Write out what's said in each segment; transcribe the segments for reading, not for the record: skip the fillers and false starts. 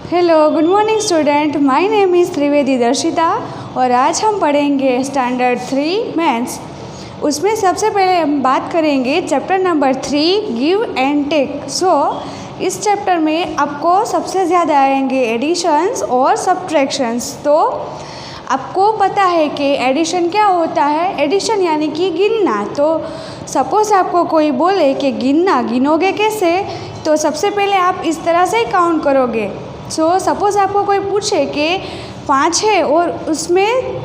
Hello, good morning student. My name is Trivedi Darshita और आज हम पढ़ेंगे स्टैंडर्ड 3 मैथ्स। उसमें सबसे पहले हम बात करेंगे chapter number 3 give and take. इस चैप्टर में आपको सबसे ज़्यादा आएंगे एडिशंस और सब्ट्रैक्शंस। तो आपको पता है कि एडिशन क्या होता है। एडिशन यानी कि गिनना। तो सपोज़ आपको कोई बोले कि गिनोगे कैसे, तो सबसे पहले आप इस तरह से काउंट करोगे। सपोज़ आपको कोई पूछे कि 5 है और उसमें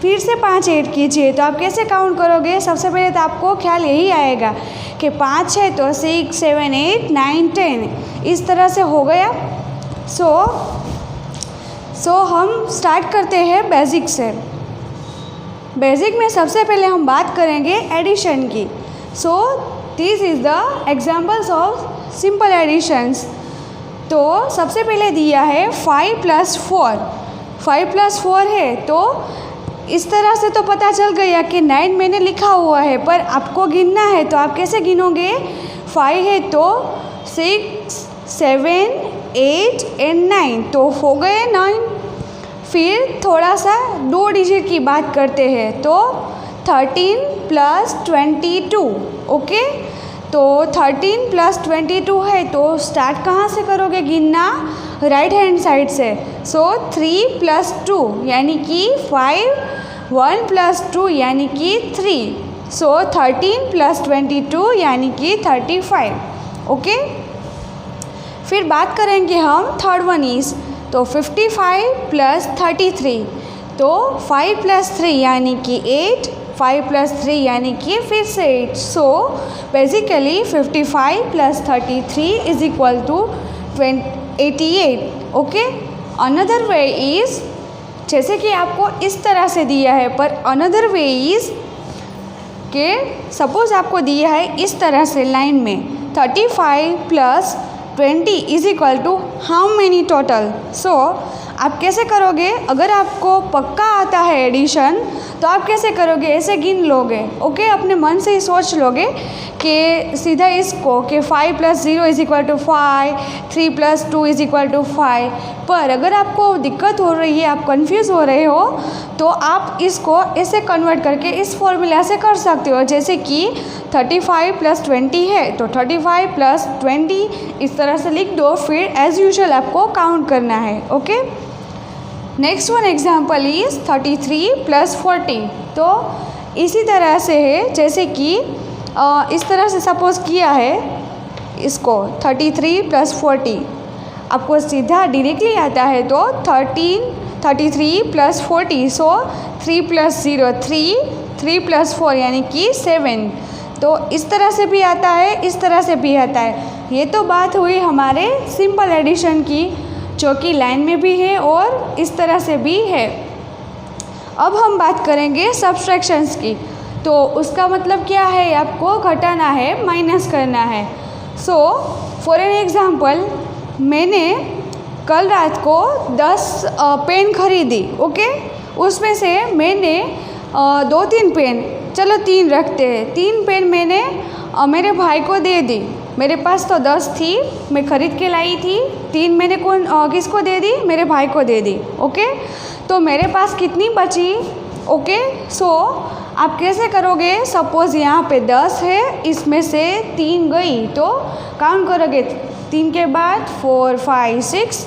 फिर से 5 ऐड कीजिए, तो आप कैसे काउंट करोगे। सबसे पहले तो आपको ख्याल यही आएगा कि 5 है तो 6, 7, 8, 9, 10 इस तरह से हो गया। हम स्टार्ट करते हैं बेसिक से। बेसिक में सबसे पहले हम बात करेंगे एडिशन की। This is the examples of simple additions. तो सबसे पहले दिया है 5 + 4। 5 + 4 है तो इस तरह से तो पता चल गया कि 9 मैंने लिखा हुआ है, पर आपको गिनना है तो आप कैसे गिनोगे। 5 है तो 6, 7, 8 and 9 तो हो गए 9। फिर थोड़ा सा 2 डिजिट की बात करते हैं तो 13 + 22। ओके, तो 13 + 22 है तो स्टार्ट कहाँ से करोगे गिनना, राइट हैंड साइड से। 3 + 2 यानी कि 5, 1 + 2 यानी कि 3। 13 + 22 यानी कि 35। ओके, फिर बात करेंगे हम थर्ड वन इज़ तो 55 + 33। तो 5 + 3 यानी कि 8, 5 + 3 यानी कि फिर से 8। Basically 55 + 33 is equal to 88। Okay, another way is, जैसे कि आपको इस तरह से दिया है, पर अनदर वे इज़ के सपोज आपको दिया है इस तरह से लाइन में 35 + 20 is equal to how many total. आप कैसे करोगे। अगर आपको पक्का आता है एडिशन तो आप कैसे करोगे, ऐसे गिन लोगे। ओके, अपने मन से ही सोच लोगे कि सीधा इसको कि 5 + 0 is equal to 5, 3 + 2 is equal to 5। पर अगर आपको दिक्कत हो रही है, आप कंफ्यूज हो रहे हो, तो आप इसको ऐसे कन्वर्ट करके इस फॉर्मूला से कर सकते हो। जैसे कि 35 + 20 है तो 35 + 20 इस तरह से लिख दो। फिर एज यूजुअल आपको काउंट करना है। Okay, next one example is 33 + 40। तो इसी तरह से है, जैसे कि इस तरह से सपोज़ किया है इसको 33 + 40। आपको सीधा डायरेक्टली आता है तो 33 + 40। 3 + 0 3, 3 + 4 यानी कि 7। तो इस तरह से भी आता है, इस तरह से भी आता है। ये तो बात हुई हमारे सिंपल एडिशन की, जो कि लाइन में भी है और इस तरह से भी है। अब हम बात करेंगे सब्ट्रैक्शंस की। तो उसका मतलब क्या है, आपको घटाना है, माइनस करना है। फॉर एन एग्ज़ाम्पल, मैंने कल रात को 10 पेन खरीदी। ओके, उसमें से मैंने 2-3 पेन, चलो 3 रखते हैं, 3 पेन मैंने मेरे भाई को दे दी। मेरे पास तो 10 थी, मैं ख़रीद के लाई थी। 3 मैंने किसको दे दी, मेरे भाई को दे दी। ओके, तो मेरे पास कितनी बची। ओके, आप कैसे करोगे। सपोज़ यहाँ पे 10 है, इसमें से 3 गई तो काउंट करोगे। 3 के बाद 4, 5, 6,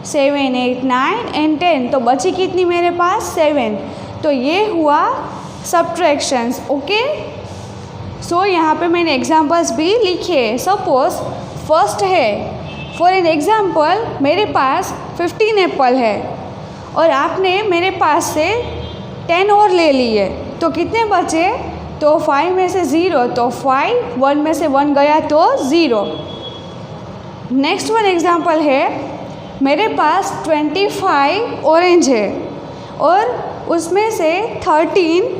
7, 8, 9 and 10। तो बची कितनी मेरे पास, 7। तो ये हुआ सब्ट्रैक्शंस। ओके, यहाँ पे मैंने एग्जाम्पल्स भी लिखे। सपोज़ फर्स्ट है, फॉर एन एग्ज़ाम्पल मेरे पास 15 एप्पल है और आपने मेरे पास से 10 और ले लिए, तो कितने बचे। तो 5 में से 0 तो 5, 1 में से 1 गया तो 0। नेक्स्ट वन एग्ज़ाम्पल है, मेरे पास 25 ऑरेंज है और उसमें से 13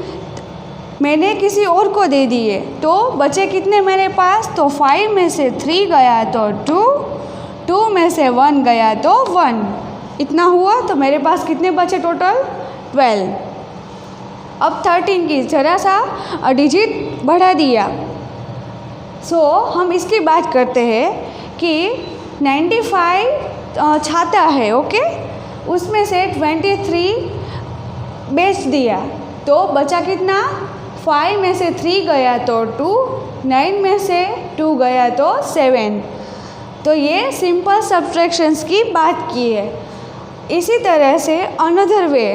मैंने किसी और को दे दिए, तो बचे कितने मेरे पास। तो 5 में से 3 गया तो 2, 2 में से 1 गया तो 1, इतना हुआ। तो मेरे पास कितने बचे टोटल, 12। अब 13 की जरा सा डिजिट बढ़ा दिया। हम इसकी बात करते हैं कि 95 छाता है, ओके, उसमें से 23 बेच दिया तो बचा कितना, 5 में से 3 गया तो 2, 9 में से 2 गया तो 7। तो ये सिंपल सब्ट्रैक्शंस की बात की है। इसी तरह से अनदर वे,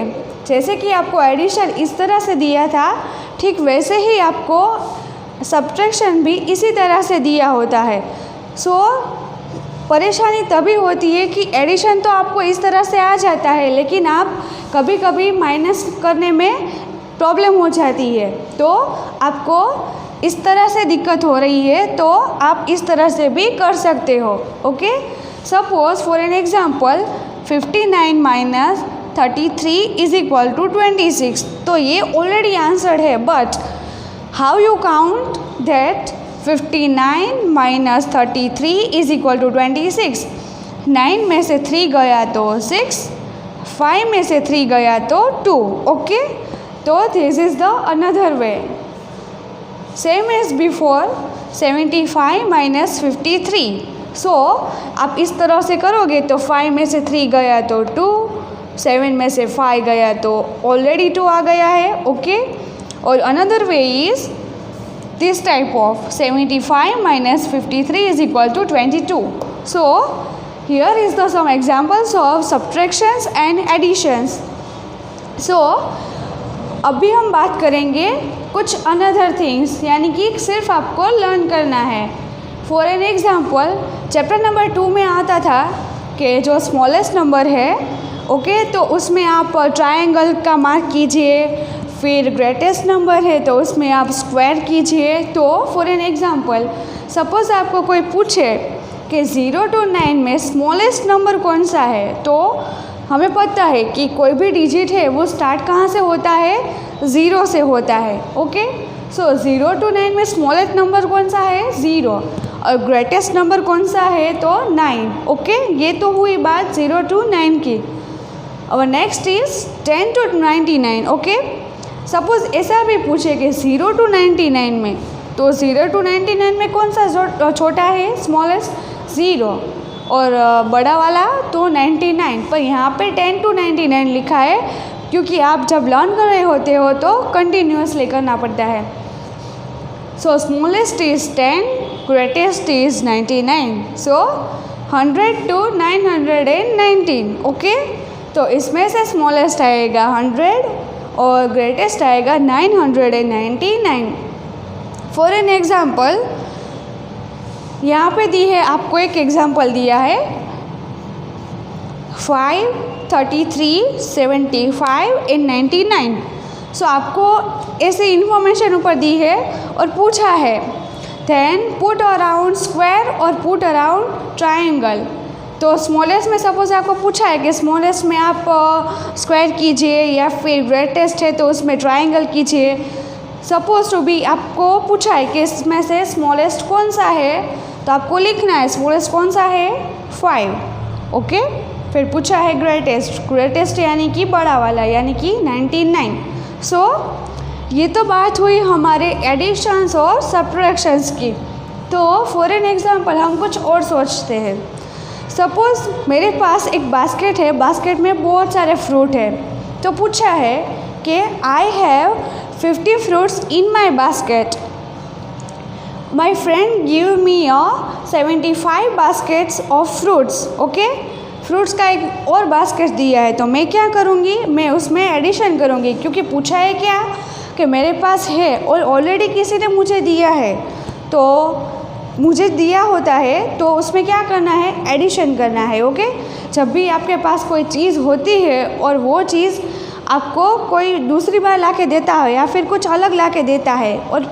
जैसे कि आपको एडिशन इस तरह से दिया था, ठीक वैसे ही आपको सब्ट्रैक्शन भी इसी तरह से दिया होता है। सो परेशानी तभी होती है कि एडिशन तो आपको इस तरह से आ जाता है, लेकिन आप कभी कभी माइनस करने में प्रॉब्लम हो जाती है, तो आपको इस तरह से दिक्कत हो रही है तो आप इस तरह से भी कर सकते हो, okay. Suppose for an example 59 minus 33 is equal to 26। तो ये ऑलरेडी आंसर्ड है, but how you count that 59 minus 33 is equal to 26। 9 में से 3 गया तो 6, 5 में से 3 गया तो 2, ओके। तो this is the another way, same as before 75 minus 53। So आप इस तरह से करोगे तो 5 में से 3 गया तो 2, 7 में से 5 गया तो ऑलरेडी 2 आ गया है, ओके। और another way is this type of 75 minus 53 is equal to 22। So here is the sum examples of subtractions and additions. सो अभी हम बात करेंगे कुछ अनदर थिंग्स, यानी कि सिर्फ आपको लर्न करना है। For an example chapter number 2 में आता था कि जो स्मॉलेस्ट नंबर है, ओके, तो उसमें आप ट्रायंगल का मार्क कीजिए, फिर ग्रेटेस्ट नंबर है तो उसमें आप स्क्वायर कीजिए। तो फॉर एन एग्जाम्पल सपोज़ आपको कोई पूछे कि 0 to 9 में स्मॉलेस्ट नंबर कौन सा है, तो हमें पता है कि कोई भी डिजिट है वो स्टार्ट कहाँ से होता है, 0 से होता है, ओके। सो 0 to 9 में स्मॉलेस्ट नंबर कौन सा है, 0, और ग्रेटेस्ट नंबर कौन सा है तो 9, ओके। ये तो हुई बात 0 to 9 की। और next is 10 to 99, okay. Suppose ऐसा भी पूछे कि 0 to 99 में, तो 0 to 99 में कौन सा छोटा है, स्मॉलेस्ट 0, और बड़ा वाला तो 99, पर यहाँ पे 10 to 99 लिखा है क्योंकि आप जब लर्न कर रहे होते हो तो कंटिन्यूसली करना पड़ता है। सो smallest is 10, greatest is 99, so 100 to 919, okay. तो इसमें से स्मॉलेस्ट आएगा 100 और ग्रेटेस्ट आएगा 999। फॉर एन एग्जाम्पल यहाँ पे दी है, आपको एक एग्जाम्पल दिया है 5, 33, 75 एंड 99। सो आपको ऐसी इन्फॉर्मेशन ऊपर दी है और पूछा है देन पुट अराउंड स्क्वायर और पुट अराउंड ट्रायंगल। तो स्मॉलेस्ट में सपोज आपको पूछा है कि स्मॉलेस्ट में आप स्क्वायर कीजिए, या फिर ग्रेटेस्ट है तो उसमें ट्रायंगल कीजिए। सपोज टू बी आपको पूछा है कि इसमें से स्मॉलेस्ट कौन सा है, तो आपको लिखना है स्मॉलेस्ट कौन सा है, 5, ओके। फिर पूछा है ग्रेटेस्ट यानी कि बड़ा वाला, यानी कि 99। सो ये तो बात हुई हमारे एडिशंस और सब्ट्रैक्शंस की। तो फॉर एन एग्जांपल हम कुछ और सोचते हैं। सपोज़ मेरे पास एक बास्केट है, बास्केट में बहुत सारे फ्रूट है, तो पूछा है कि I have 50 fruits in my basket, my friend give me a 75 baskets of fruits, okay. Fruits का एक और बास्केट दिया है, तो मैं क्या करूँगी, मैं उसमें एडिशन करूँगी, क्योंकि पूछा है क्या कि मेरे पास है और ऑलरेडी किसी ने मुझे दिया है, तो मुझे दिया होता है तो उसमें क्या करना है, एडिशन करना है, ओके। जब भी आपके पास कोई चीज़ होती है और वो चीज़ आपको कोई दूसरी बार ला के देता है या फिर कुछ अलग ला के देता है और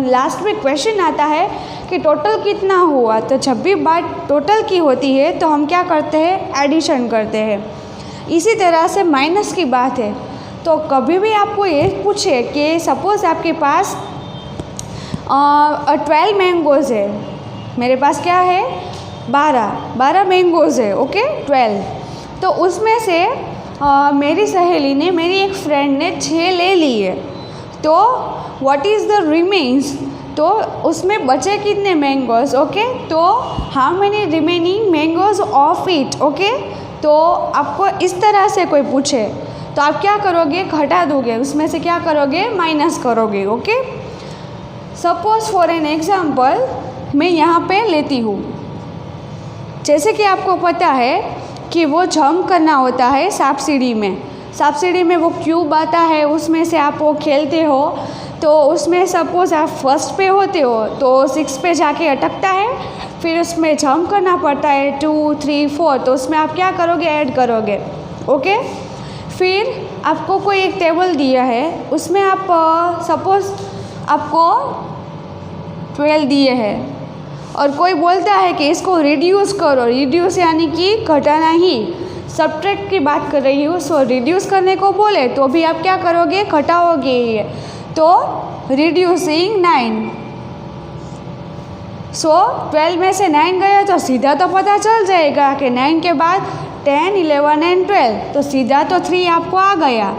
लास्ट में क्वेश्चन आता है कि टोटल कितना हुआ, तो जब भी बात टोटल की होती है तो हम क्या करते हैं, एडिशन करते हैं। इसी तरह से माइनस की बात है, तो कभी भी आपको ये पूछे कि सपोज़ आपके पास 12 मैंगोज़ है, मेरे पास क्या है, 12 मैंगोज़ है, ओके, 12। तो उसमें से मेरी सहेली ने, मेरी एक फ्रेंड ने 6 ले लिए, तो व्हाट इज़ द रिमेन्स, तो उसमें बचे कितने मैंगोज, ओके। तो how many remaining mangoes of it, okay. तो आपको इस तरह से कोई पूछे तो आप क्या करोगे, घटा दोगे, उसमें से क्या करोगे, माइनस करोगे, okay. Suppose for an example मैं यहाँ पे लेती हूँ, जैसे कि आपको पता है कि वो जंप करना होता है सांप सीढ़ी में। सांप सीढ़ी में वो क्यूब आता है, उसमें से आप वो खेलते हो, तो उसमें सपोज़ आप फर्स्ट पे होते हो तो 6 पे जाके अटकता है, फिर उसमें जंप करना पड़ता है 2, 3, 4, तो उसमें आप क्या करोगे, ऐड करोगे, ओके। फिर आपको कोई एक टेबल दिया है, उसमें आप सपोज़ आपको 12 दिए हैं और कोई बोलता है कि इसको रिड्यूस करो, रिड्यूस यानी कि घटाना ही, सब्ट्रैक्ट की बात कर रही हूँ। सो रिड्यूस करने को बोले तो भी आप क्या करोगे, घटाओगे ये, तो रिड्यूसिंग 9। सो 12 में से 9 गया तो सीधा तो पता चल जाएगा कि 9 के बाद 10, 11 एंड 12, तो सीधा तो 3 आपको आ गया।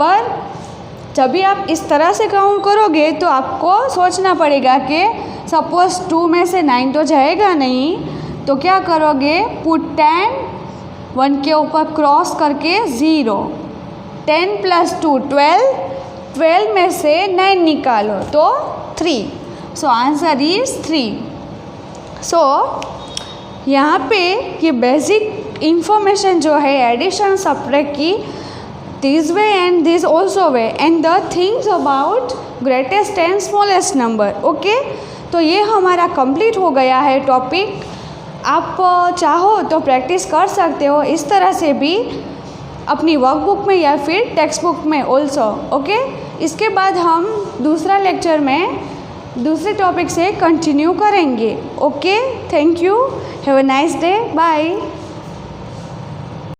पर जब भी आप इस तरह से काउंट करोगे तो आपको सोचना पड़ेगा कि सपोज 2 में से 9 तो जाएगा नहीं, तो क्या करोगे, पुट 10, 1 के ऊपर क्रॉस करके 0, 10 + 2 12, 12 में से 9 निकालो तो 3, सो आंसर इज 3। सो यहाँ पे ये बेसिक इंफॉर्मेशन जो है एडिशन सब्ट्रैक्ट की, this way and this also way and the things about greatest and smallest number, okay. तो ये हमारा कंप्लीट हो गया है टॉपिक। आप चाहो तो प्रैक्टिस कर सकते हो इस तरह से भी अपनी वर्कबुक में या फिर टेक्स्ट बुक में ऑल्सो, ओके। इसके बाद हम दूसरा लेक्चर में दूसरे टॉपिक से कंटिन्यू करेंगे, okay. Thank you, have a nice day, bye.